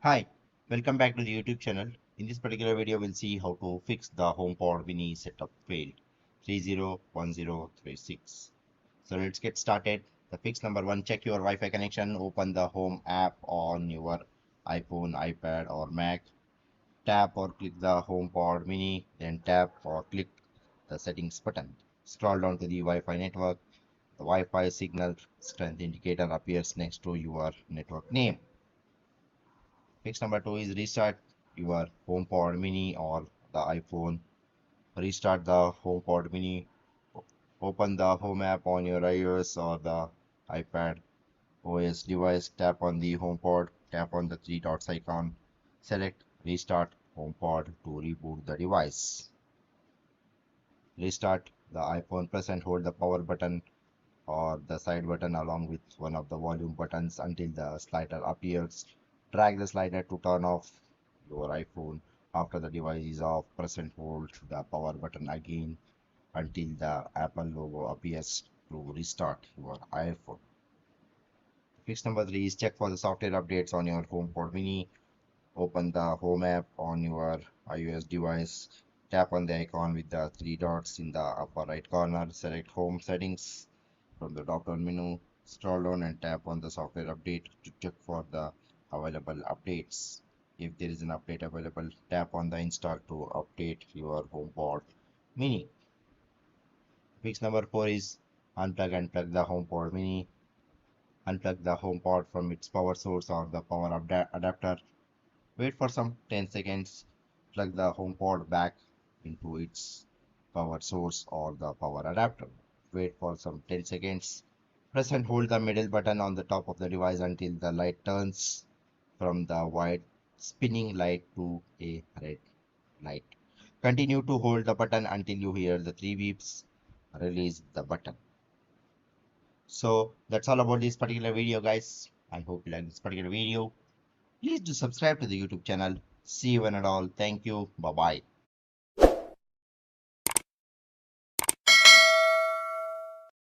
Hi, welcome back to the YouTube channel. In this particular video, we'll see how to fix the HomePod Mini setup failed 301036. So let's get started. The fix number one, check your Wi-Fi connection. Open the Home app on your iPhone, iPad or Mac. Tap or click the HomePod Mini, then tap or click the settings button. Scroll down to the Wi-Fi network. The Wi-Fi signal strength indicator appears next to your network name. Fix number two is restart your HomePod Mini or the iPhone. Restart the HomePod Mini. Open the Home app on your iOS or the iPad OS device. Tap on the HomePod. Tap on the three dots icon. Select Restart HomePod to reboot the device. Restart the iPhone. Press and hold the power button or the side button along with one of the volume buttons until the slider appears. Drag the slider to turn off your iPhone. After the device is off, press and hold the power button again until the Apple logo appears to restart your iPhone. Fix number three is check for the software updates on your HomePod Mini. Open the Home app on your iOS device. Tap on the icon with the three dots in the upper right corner. Select Home Settings from the drop-down menu. Scroll down and tap on the software update to check for the available updates. If there is an update available, tap on the install to update your HomePod Mini. Fix number four is unplug and plug the HomePod Mini. Unplug the HomePod from its power source or the power adapter. Wait for some 10 seconds. Plug the HomePod back into its power source or the power adapter. Wait for some 10 seconds. Press and hold the middle button on the top of the device until the light turns from the white spinning light to a red light. Continue to hold the button until you hear the three beeps. Release the button. So that's all about this particular video, guys. I hope you like this particular video. Please do subscribe to the YouTube channel. See you one and all. Thank you. Bye bye.